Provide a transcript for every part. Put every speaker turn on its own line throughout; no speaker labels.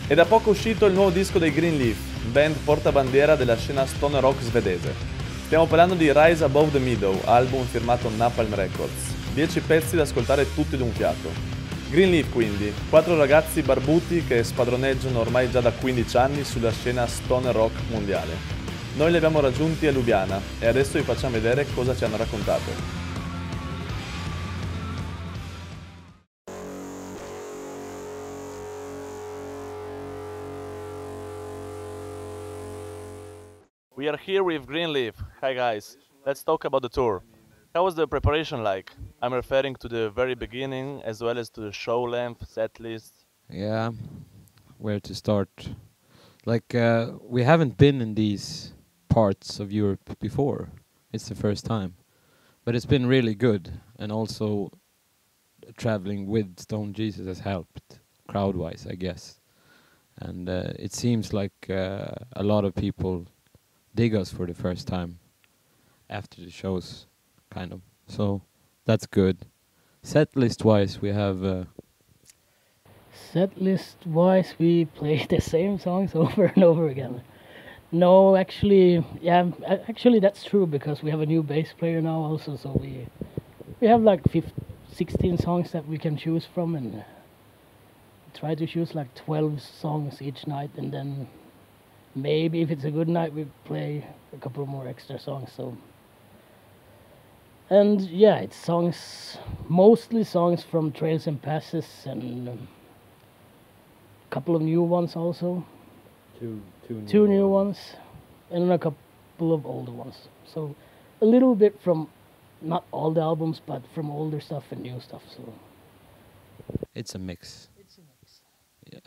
È da poco uscito il nuovo disco dei Greenleaf, band portabandiera della scena stoner rock svedese. Stiamo parlando di Rise Above the Meadow, album firmato Napalm Records. 10 pezzi da ascoltare tutti d'un fiato. Greenleaf quindi, 4 ragazzi barbuti che spadroneggiano ormai già da 15 anni sulla scena stoner rock mondiale. Noi li abbiamo raggiunti a Lubiana e adesso vi facciamo vedere cosa ci hanno raccontato. We are here with Greenleaf. Hi guys, let's talk about the tour. How was the preparation like? I'm referring to the very beginning as well as to the show length, set list.
Yeah, where to start? Like, we haven't been in these parts of Europe before. It's the first time. But it's been really good. And also, traveling with Stone Jesus has helped, crowd-wise, I guess. And it seems like a lot of people dig us for the first time after the shows, kind of. So, that's good. Set list-wise, we have...
Set list wise, we play the same songs over and over again. No, actually, yeah, actually that's true because we have a new bass player now also. So we have like 16 songs that we can choose from, and try to choose like 12 songs each night, and then maybe if it's a good night, we play a couple more extra songs. So, and yeah, it's songs, mostly songs from Trails and Passes, and couple of new ones also. Two new ones, and a couple of older ones. So a little bit from not all the albums, but from older stuff and new stuff. So
It's a mix. Yeah.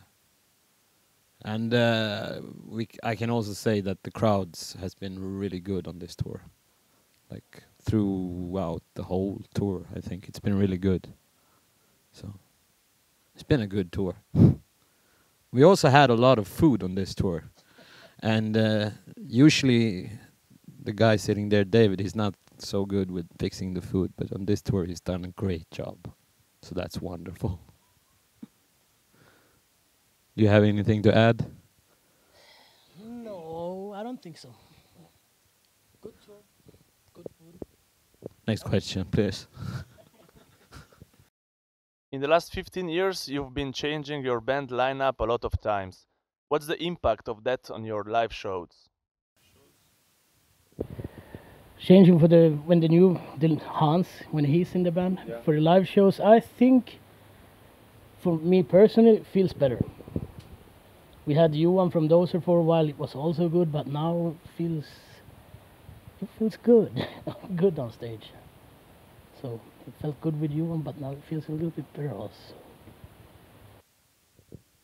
And I can also say that the crowds has been really good on this tour. Like throughout the whole tour, I think it's been really good. So it's been a good tour. We also had a lot of food on this tour. And usually the guy sitting there, David, he's not so good with fixing the food, but on this tour he's done a great job. So that's wonderful. Do you have anything to add?
no, I don't think so. Good tour, good food.
Next question, please.
In the last 15 years, you've been changing your band lineup a lot of times. What's the impact of that on your live shows?
Changing for the Hans, when he's in the band,
Yeah.
for the live shows, I think for me personally it feels better. We had Johan from Dozer for a while, it was also good, but now it feels good. Good on stage. So it felt good with Johan, but now it feels a little bit better also.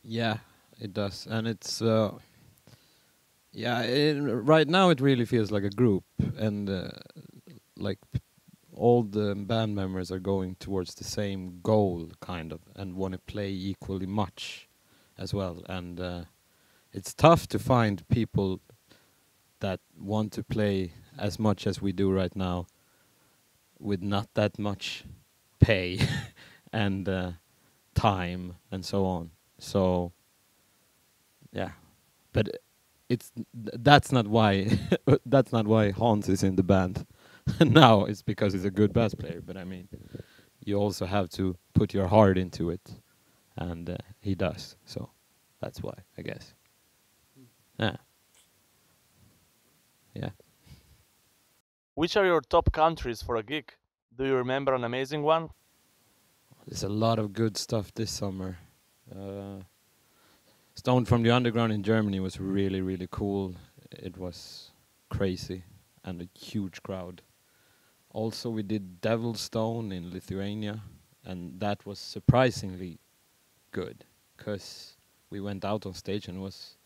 Yeah, it does. And it's right now it really feels like a group, and like all the band members are going towards the same goal, kind of, and want to play equally much as well. And it's tough to find people that want to play as much as we do right now with not that much pay and time and so on. So yeah, but that's not why that's not why Hans is in the band now. It's because he's a good bass player, but I mean, you also have to put your heart into it, and he does. So that's why, I guess. Yeah.
Which are your top countries for a gig? Do you remember an amazing one?
There's a lot of good stuff this summer. Stone from the Underground in Germany was really, really cool. It was crazy and a huge crowd. Also, we did Devil Stone in Lithuania, and that was surprisingly good, because we went out on stage and it was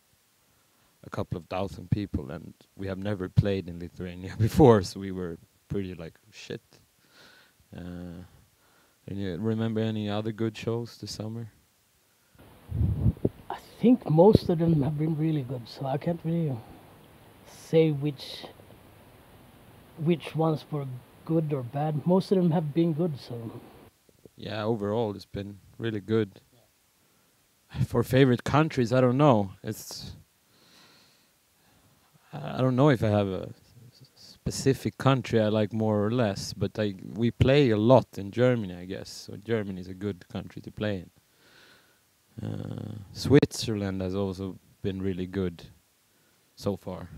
a couple of thousand people, and we have never played in Lithuania before, so we were pretty like, shit. And you remember any other good shows this summer?
I think most of them have been really good, so I can't really say which ones were good or bad. Most of them have been good, so
Yeah, overall it's been really good. For favorite countries, I don't know. I don't know if I have a specific country I like more or less, but we play a lot in Germany, I guess. So Germany is a good country to play in. Switzerland has also been really good so far.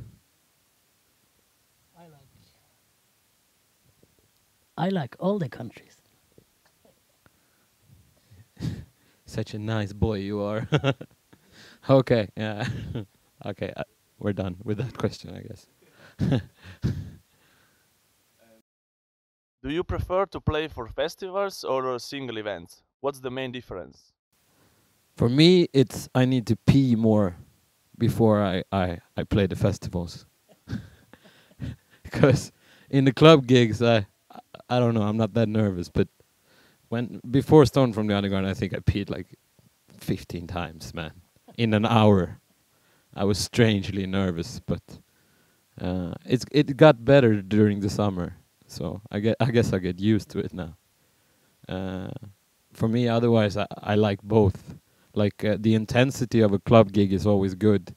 I like all the countries.
Such a nice boy you are. Okay, yeah. Okay, we're done with that question, I guess.
Do you prefer to play for festivals or single events? What's the main difference?
For me, it's I need to pee more before I play the festivals. Because in the club gigs, I don't know, I'm not that nervous, but before Stone from the Underground, I think I peed like 15 times, man, in an hour. I was strangely nervous, but it got better during the summer, so I guess I get used to it now. For me, otherwise, I like both. Like the intensity of a club gig is always good,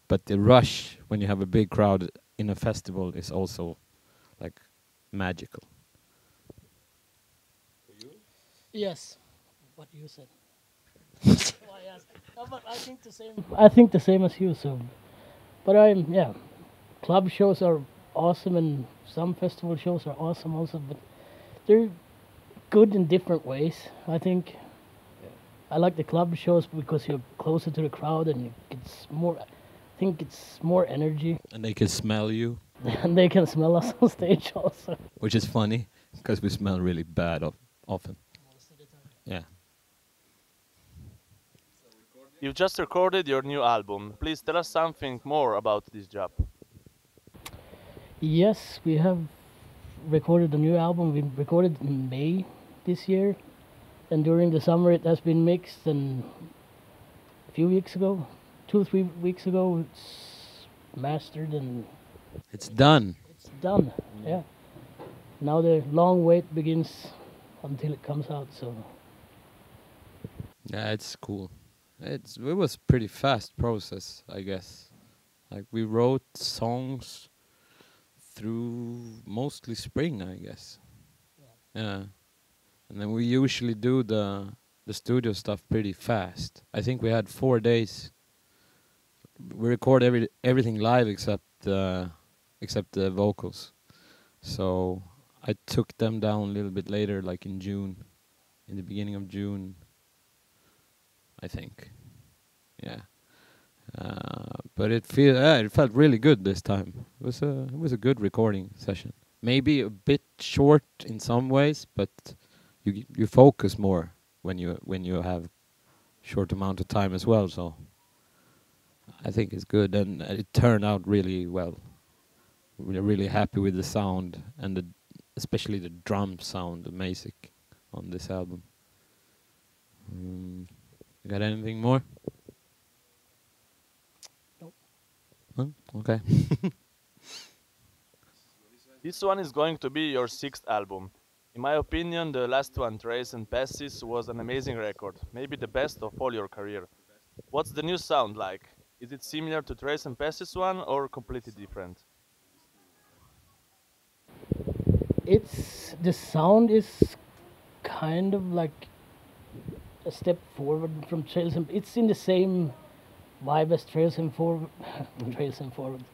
but the rush when you have a big crowd in a festival is also like magical.
Yes, what you said. No, but I think the same. I think the same as you. So, but club shows are awesome, and some festival shows are awesome also. But they're good in different ways. I think. I like the club shows because you're closer to the crowd and it's more. I think it's more energy,
And they can smell you,
and they can smell us on stage also.
which is funny because we smell really bad often. Yeah.
You've just recorded your new album. Please tell us something more about this job.
Yes, we have recorded a new album. We recorded in May this year, and during the summer it has been mixed. And a few weeks ago, 2 or 3 weeks ago, it's mastered and
It's done.
it's done. Yeah. Now the long wait begins until it comes out. So
Yeah, it's cool. It was pretty fast process, I guess. Like we wrote songs through mostly spring, I guess. Yeah. And then we usually do the studio stuff pretty fast. I think we had 4 days. We record everything live except the vocals. So I took them down a little bit later, like in June, in the beginning of June, I think. Yeah. But it felt really good this time. It was a good recording session. Maybe a bit short in some ways, but you focus more when you have short amount of time as well. So I think it's good, and it turned out really well. We're really happy with the sound and especially the drum sound, amazing on this album. You got anything more?
Nope.
Huh? Okay.
This one is going to be your sixth album. In my opinion, the last one, Trace and Passes, was an amazing record, maybe the best of all your career. What's the new sound like? Is it similar to Trace and Passes one or completely different?
it's the sound is kind of like a step forward from Trails and it's in the same vibe as Trails and Forward, Trails and Forward,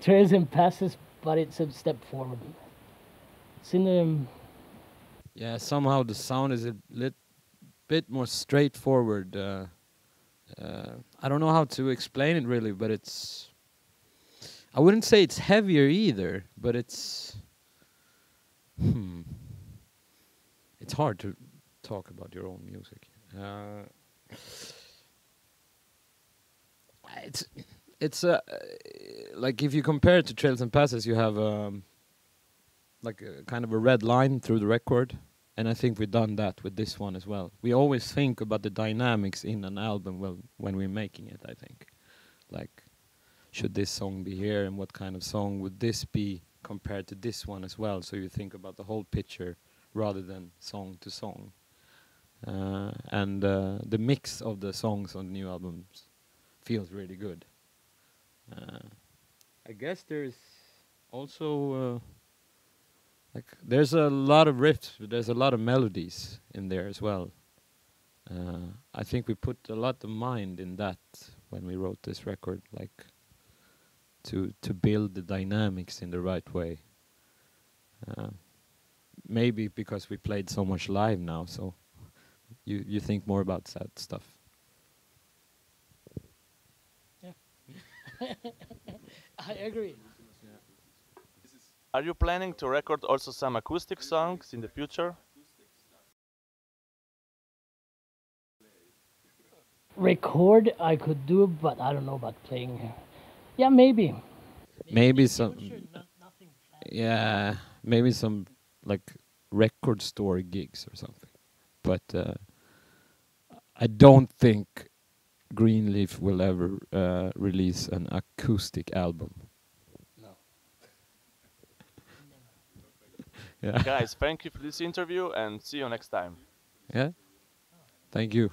Trails and Passes, but it's a step forward. It's in the
Yeah, somehow the sound is a bit more straightforward. I don't know how to explain it really, but I wouldn't say it's heavier either, but it's hard to talk about your own music. It's like if you compare it to Trails and Passes, you have like a kind of a red line through the record, and I think we've done that with this one as well. We always think about the dynamics in an album when we're making it, I think. Like, should this song be here, and what kind of song would this be compared to this one as well? So you think about the whole picture rather than song to song. and the mix of the songs on the new albums feels really good. I guess there's also like there's a lot of riffs, but there's a lot of melodies in there as well. I think we put a lot of mind in that when we wrote this record, like to build the dynamics in the right way. Maybe because we played so much live now, so you think more about that stuff.
I agree.
Are you planning to record also some acoustic songs in the future?
Record I could do, but I don't know about playing. Yeah, maybe.
Maybe some, yeah, maybe some like record store gigs or something. But I don't think Greenleaf will ever release an acoustic album.
No.
Yeah.
Guys, thank you for this interview and see you next time.
Yeah. Thank you.